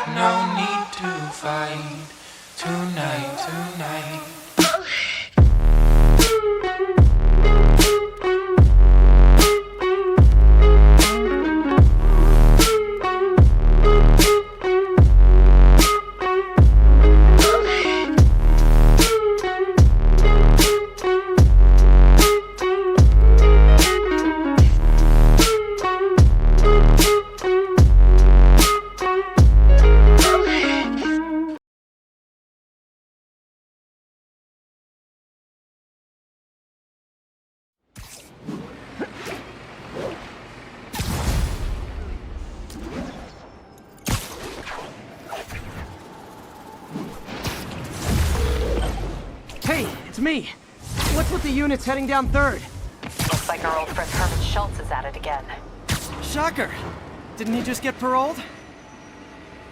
got no need to fight tonight. Hey, it's me. What's with the units heading down 3rd? Looks like our old friend Herman Schultz is at it again. Shocker. Didn't he just get paroled?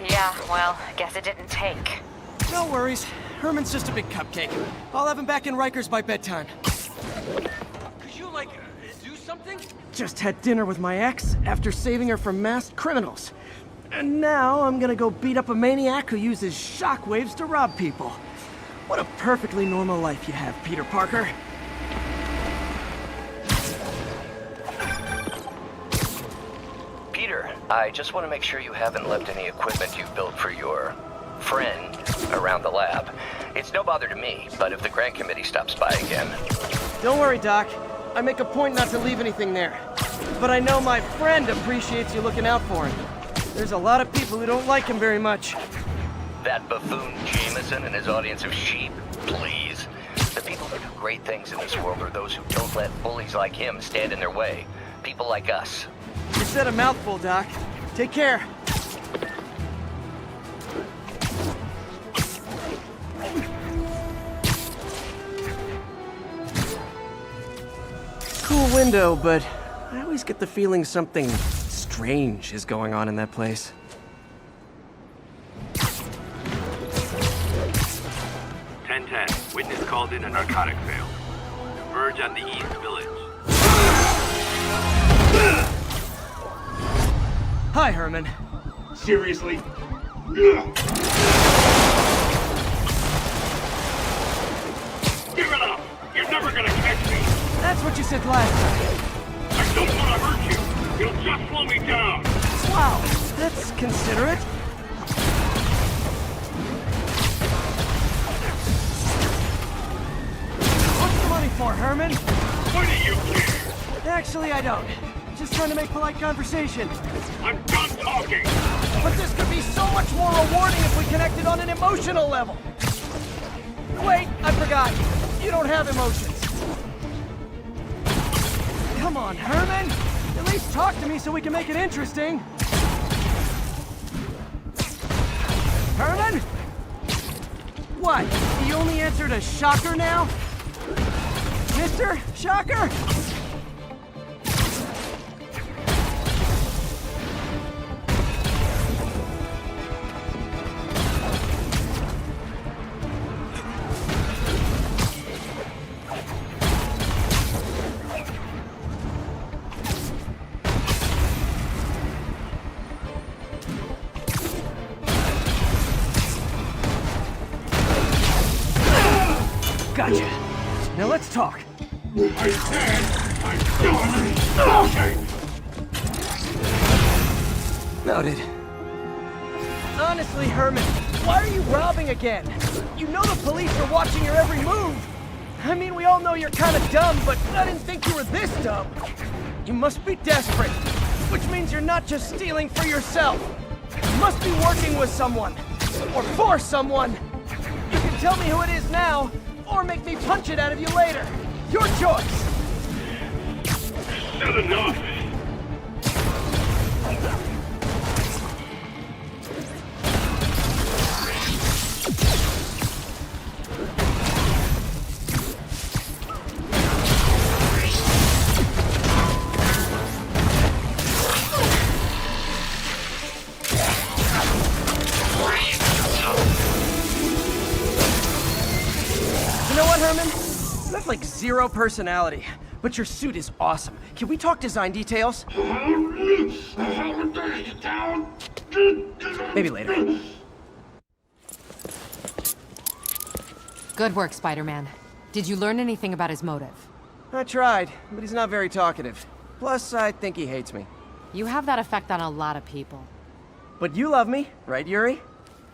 Yeah, well, guess it didn't take. No worries. Herman's just a big cupcake. I'll have him back in Rikers by bedtime. Could you, do something? Just had dinner with my ex after saving her from masked criminals. And now I'm gonna go beat up a maniac who uses shockwaves to rob people. What a perfectly normal life you have, Peter Parker. Peter, I just want to make sure you haven't left any equipment you've built for your friend around the lab. It's no bother to me, but if the grant committee stops by again... Don't worry, Doc. I make a point not to leave anything there. But I know my friend appreciates you looking out for him. There's a lot of people who don't like him very much. That buffoon Jameson and his audience of sheep? Please. The people who do great things in this world are those who don't let bullies like him stand in their way. People like us. You said a mouthful, Doc. Take care. Cool window, but I always get the feeling something strange is going on in that place. Witness called in a narcotic sale. Converge on the East Village. Hi, Herman. Seriously? Give it up! You're never gonna catch me! That's what you said last time. I don't want to hurt you! You'll just slow me down! Wow, that's considerate. For Herman? What do you care? Actually, I don't. Just trying to make polite conversation. I'm done talking! But this could be so much more rewarding if we connected on an emotional level. Wait, I forgot. You don't have emotions. Come on, Herman. At least talk to me so we can make it interesting. Herman? What? You only answered a shocker now? Mr. Shocker? Gotcha. Now let's talk. I said I'm done talking! Noted. Honestly, Herman, why are you robbing again? You know the police are watching your every move. I mean, we all know you're kind of dumb, but I didn't think you were this dumb. You must be desperate, which means you're not just stealing for yourself. You must be working with someone, or for someone. You can tell me who it is now, or make me punch it out of you later. Your choice. Not enough! You know what, Herman? You have like zero personality. but your suit is awesome. Can we talk design details? Maybe later. Good work, Spider-Man. Did you learn anything about his motive? I tried, but he's not very talkative. Plus, I think he hates me. You have that effect on a lot of people. But you love me, right, Yuri?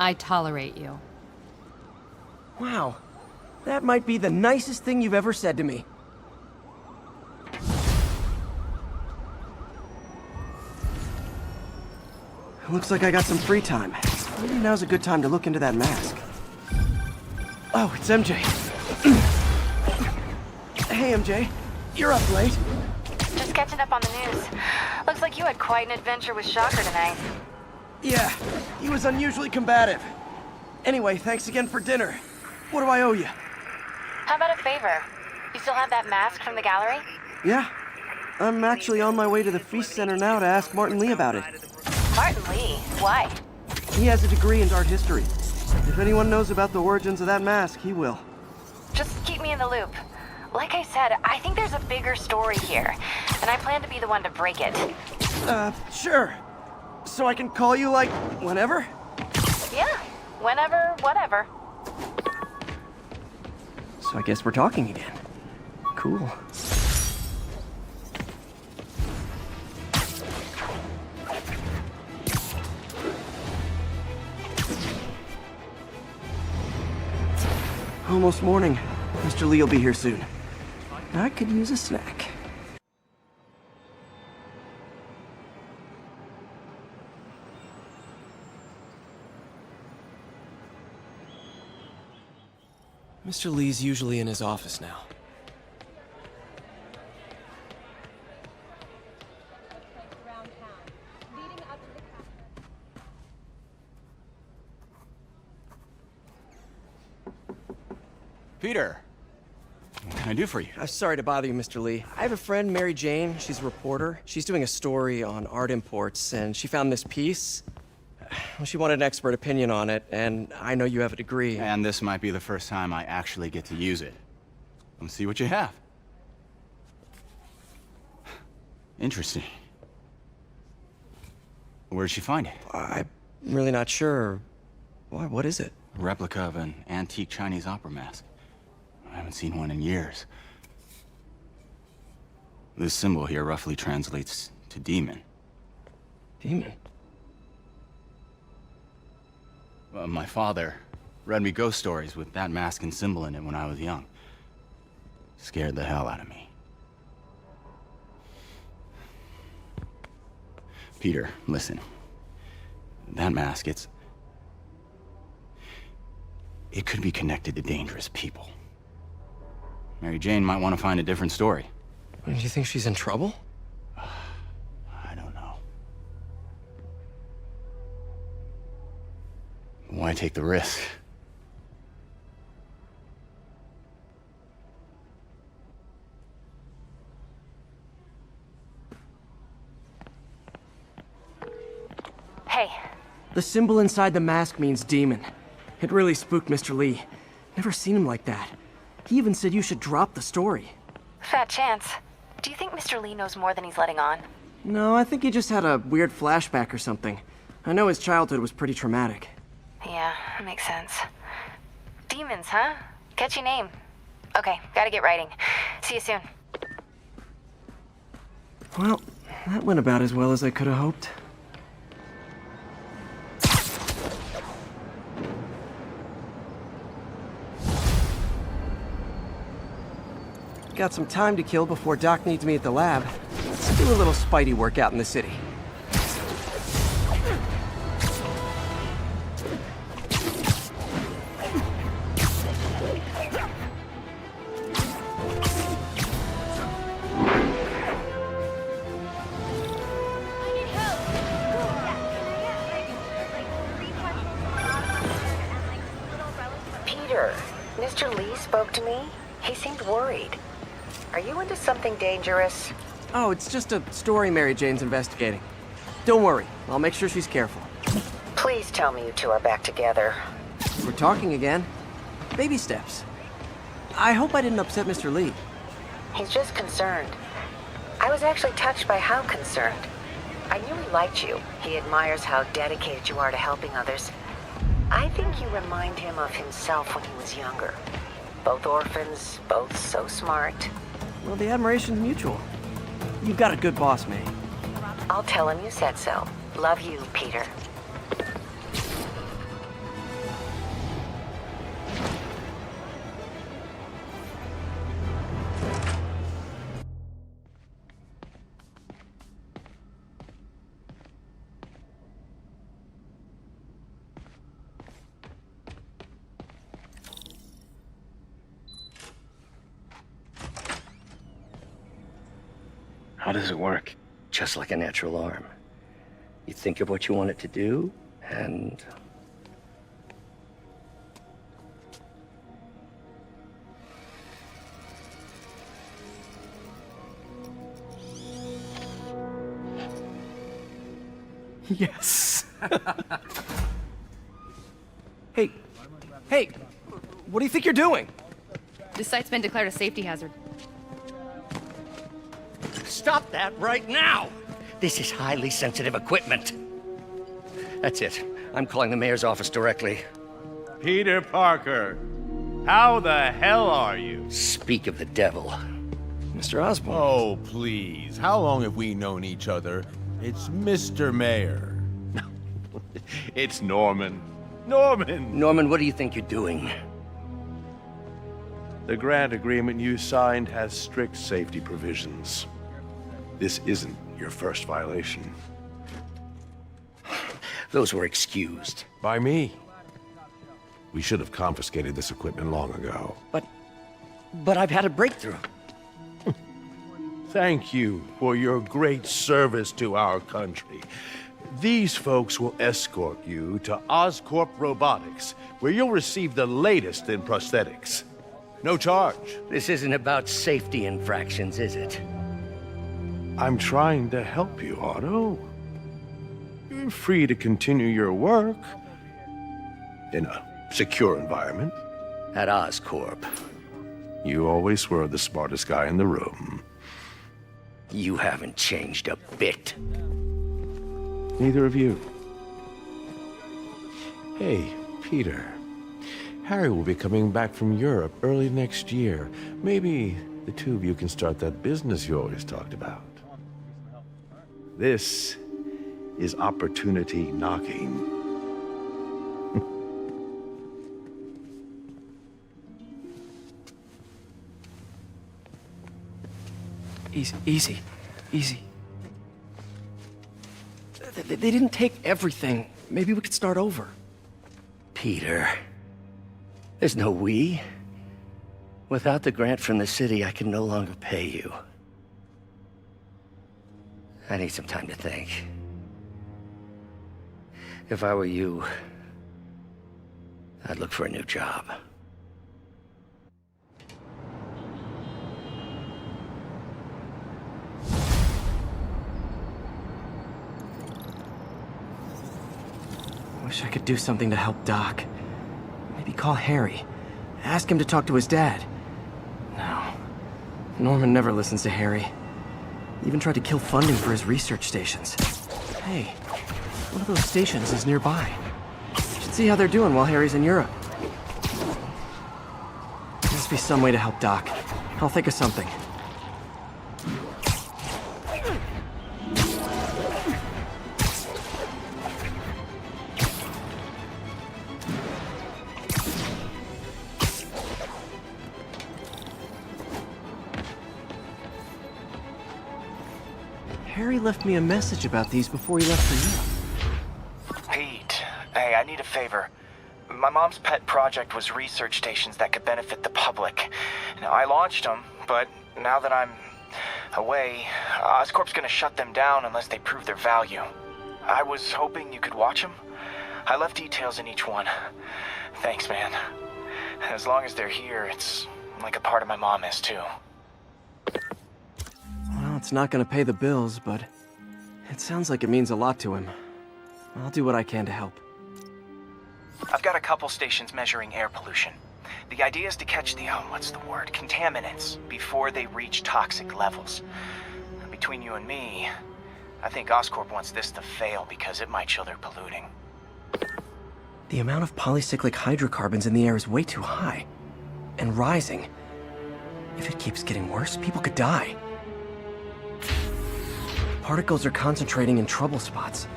I tolerate you. Wow. That might be the nicest thing you've ever said to me. Looks like I got some free time. Maybe now's a good time to look into that mask. Oh, it's MJ. Hey, MJ. You're up late. Just catching up on the news. Looks like you had quite an adventure with Shocker tonight. Yeah, he was unusually combative. Anyway, thanks again for dinner. What do I owe you? How about a favor? You still have that mask from the gallery? Yeah. I'm actually on my way to the Feast Center now to ask Martin Lee about it. Martin Lee? Why? He has a degree in art history. If anyone knows about the origins of that mask, he will. Just keep me in the loop. Like I said, I think there's a bigger story here, and I plan to be the one to break it. Sure. So I can call you, like, whenever? Yeah, whenever, whatever. So I guess we're talking again. Cool. Almost morning. Mr. Lee will be here soon. I could use a snack. Mr. Lee's usually in his office now. Peter, what can I do for you? I'm sorry to bother you, Mr. Lee. I have a friend, Mary Jane. She's a reporter. She's doing a story on art imports, and she found this piece. Well, she wanted an expert opinion on it, and I know you have a degree. And this might be the first time I actually get to use it. Let's see what you have. Interesting. Where'd she find it? I'm really not sure. Why, what is it? A replica of an antique Chinese opera mask. I haven't seen one in years. This symbol here roughly translates to demon. Demon? My father read me ghost stories with that mask and symbol in it when I was young. Scared the hell out of me. Peter, listen. That mask, it could be connected to dangerous people. Mary Jane might want to find a different story. Do you think she's in trouble? I don't know. Why take the risk? Hey, The symbol inside the mask means demon. It really spooked Mr. Lee. Never seen him like that. He even said you should drop the story. fat chance. Do you think Mr. Lee knows more than he's letting on? No, I think he just had a weird flashback or something. I know his childhood was pretty traumatic. Yeah, makes sense. Demons, huh? Catchy name. Okay, gotta get writing. See you soon. Well, that went about as well as I could have hoped. Got some time to kill before Doc needs me at the lab. Let's do a little Spidey workout in the city. Peter, Mr. Lee spoke to me. He seemed worried. Are you into something dangerous? Oh, it's just a story Mary Jane's investigating. Don't worry, I'll make sure she's careful. Please tell me you two are back together. We're talking again. Baby steps. I hope I didn't upset Mr. Lee. He's just concerned. I was actually touched by how concerned. I knew he liked you. He admires how dedicated you are to helping others. I think you remind him of himself when he was younger. Both orphans, both so smart. Well, the admiration's mutual. You've got a good boss, May. I'll tell him you said so. Love you, Peter. How does it work? Just like a natural arm. You think of what you want it to do, and... Yes. Hey, what do you think you're doing? This site's been declared a safety hazard. Stop that right now! This is highly sensitive equipment. That's it. I'm calling the mayor's office directly. Peter Parker, how the hell are you? Speak of the devil. Mr. Osborn. Oh, please. How long have we known each other? It's Mr. Mayor. It's Norman. Norman! Norman, what do you think you're doing? The grant agreement you signed has strict safety provisions. This isn't your first violation. Those were excused. By me. We should have confiscated this equipment long ago. But I've had a breakthrough. Thank you for your great service to our country. These folks will escort you to Oscorp Robotics, where you'll receive the latest in prosthetics. No charge. This isn't about safety infractions, is it? I'm trying to help you, Otto. You're free to continue your work in a secure environment. At Oscorp. You always were the smartest guy in the room. You haven't changed a bit. Neither of you. Hey, Peter. Harry will be coming back from Europe early next year. Maybe the two of you can start that business you always talked about. This is opportunity knocking. Easy. They didn't take everything. Maybe we could start over. Peter. There's no we. Without the grant from the city, I can no longer pay you. I need some time to think. If I were you, I'd look for a new job. Wish I could do something to help Doc. Maybe call Harry. Ask him to talk to his dad. No. Norman never listens to Harry. He even tried to kill funding for his research stations. Hey, one of those stations is nearby. Should see how they're doing while Harry's in Europe. There must be some way to help Doc. I'll think of something. Harry left me a message about these before he left for Europe. Pete, hey, I need a favor. My mom's pet project was research stations that could benefit the public. Now, I launched them, but now that I'm away, Oscorp's gonna shut them down unless they prove their value. I was hoping you could watch them. I left details in each one. Thanks, man. As long as they're here, it's like a part of my mom is, too. Well, it's not gonna pay the bills, but it sounds like it means a lot to him. I'll do what I can to help. I've got a couple stations measuring air pollution. The idea is to catch the, what's the word, contaminants before they reach toxic levels. Between you and me, I think Oscorp wants this to fail because it might show they're polluting. The amount of polycyclic hydrocarbons in the air is way too high. And rising. If it keeps getting worse, people could die. Particles are concentrating in trouble spots,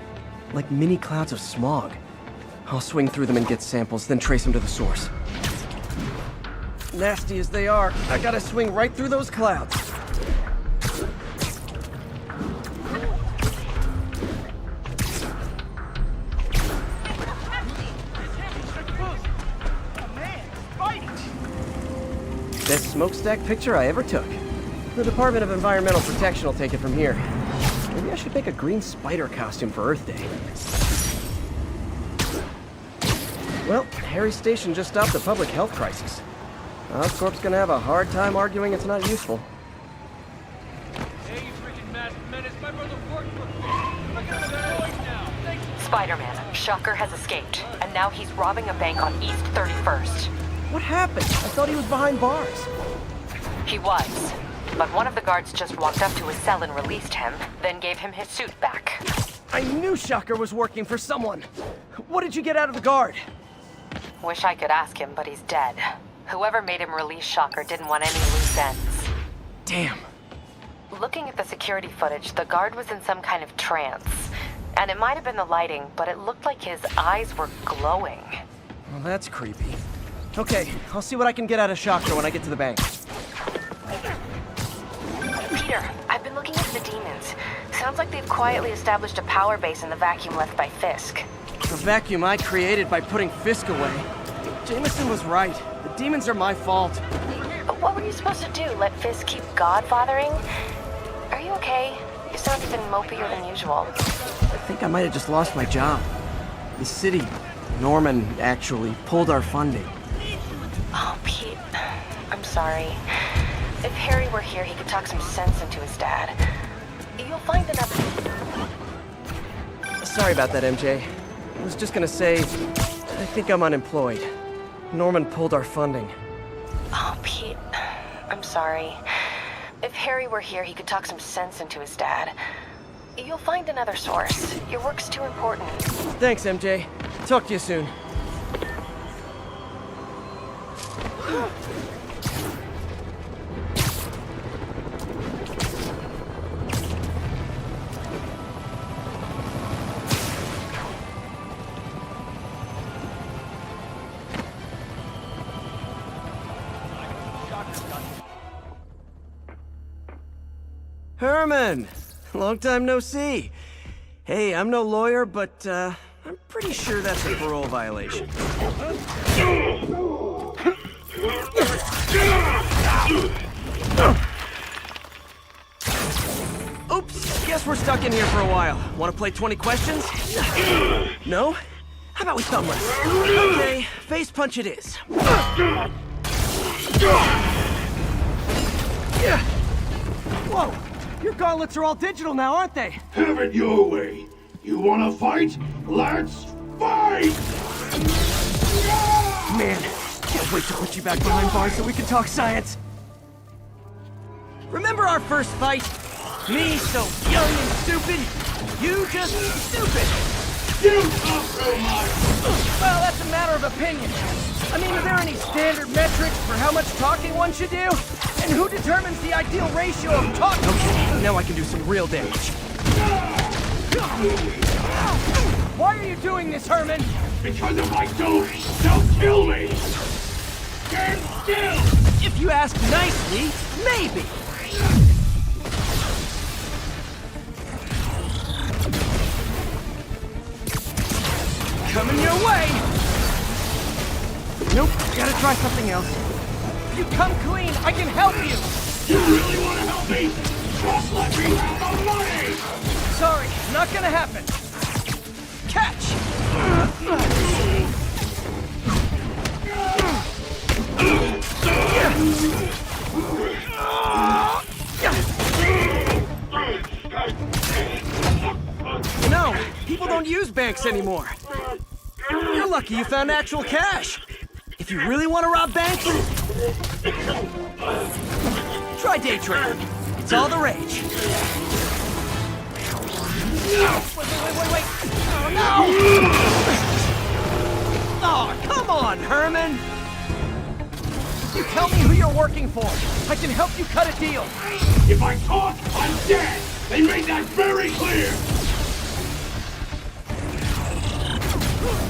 like mini clouds of smog. I'll swing through them and get samples, then trace them to the source. Nasty as they are, I gotta swing right through those clouds. Best smokestack picture I ever took. The Department of Environmental Protection will take it from here. Maybe I should make a green spider costume for Earth Day. Well, Harry's station just stopped a public health crisis. Oscorp's gonna have a hard time arguing it's not useful. Hey, you freaking masked menace, my brother worked for me. Look at him right now. Thanks. Spider-Man, Shocker has escaped, and now he's robbing a bank on East 31st. What happened? I thought he was behind bars. He was, but one of the guards just walked up to his cell and released him, then gave him his suit back. I knew Shocker was working for someone. What did you get out of the guard? Wish I could ask him, but he's dead. Whoever made him release Shocker didn't want any loose ends. Damn. Looking at the security footage, the guard was in some kind of trance. And it might have been the lighting, but it looked like his eyes were glowing. Well, that's creepy. Okay, I'll see what I can get out of Shocker when I get to the bank. Peter, I've been looking into the demons. Sounds like they've quietly established a power base in the vacuum left by Fisk. The vacuum I created by putting Fisk away. Jameson was right. The demons are my fault. But what were you supposed to do? Let Fisk keep godfathering? Are you okay? You sound even mopier than usual. I think I might have just lost my job. The city, Norman, actually, pulled our funding. Oh, Pete. I'm sorry. If Harry were here, he could talk some sense into his dad. You'll find another... Sorry about that, MJ. I was just gonna say, I think I'm unemployed. Norman pulled our funding. Oh, Pete. I'm sorry. If Harry were here, he could talk some sense into his dad. You'll find another source. Your work's too important. Thanks, MJ. Talk to you soon. Herman! Long time no see. Hey, I'm no lawyer, but I'm pretty sure that's a parole violation. Oops, guess we're stuck in here for a while. Want to play 20 questions? No? How about we thumb wrestle? Okay, face punch it is. Whoa! Your gauntlets are all digital now, aren't they? Have it your way. You wanna fight? Let's fight! Man, can't wait to put you back behind bars so we can talk science. Remember our first fight? Me so young and stupid, you just stupid. You compromise! Well, that's a matter of opinion. I mean, are there any standard metrics for how much talking one should do? And who determines the ideal ratio of talk? Okay, now I can do some real damage. Why are you doing this, Herman? Because if I don't, they'll kill me! Stand still! If you ask nicely, maybe. Coming your way! Nope, gotta try something else. If you come clean, I can help you! You really want to help me? Just let me have the money! Sorry, not gonna happen. Catch! No, people don't use banks anymore. You're lucky you found actual cash. If If you really want to rob banks, try day trading. It's all the rage. Wait. Oh, no! Oh, come on, Herman! You tell me who you're working for. I can help you cut a deal. If I talk, I'm dead! They made that very clear!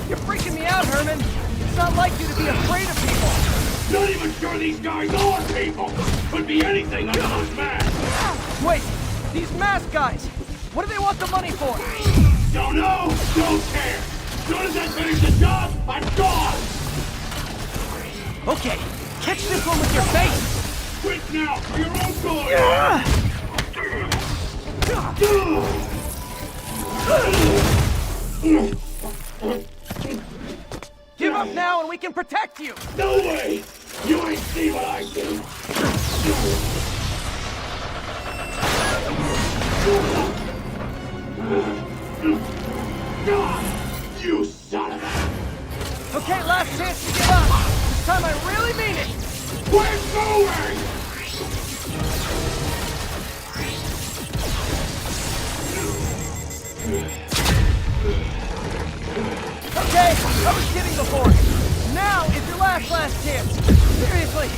You're freaking me out, Herman. It's not like you to be afraid of people. Not even sure these guys are people! Could be anything under those masks! Wait, these mask guys. What do they want the money for? Don't know, don't care! As soon as I finish the job, I'm gone! Okay, catch this one with your face! Quit now, for your own good! Give up now and we can protect you! No way! You ain't see what I do! You son of a... Okay, last chance to give up! This time I really mean it! We're going! Okay, I was kidding before. Now is your last chance. Seriously.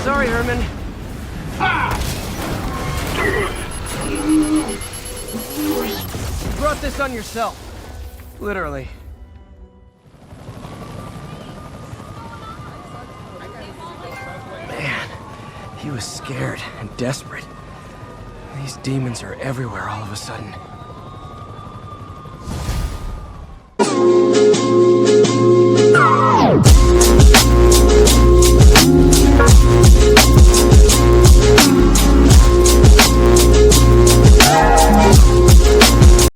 Sorry, Herman. You brought this on yourself. Literally. Man, he was scared and desperate. These demons are everywhere all of a sudden.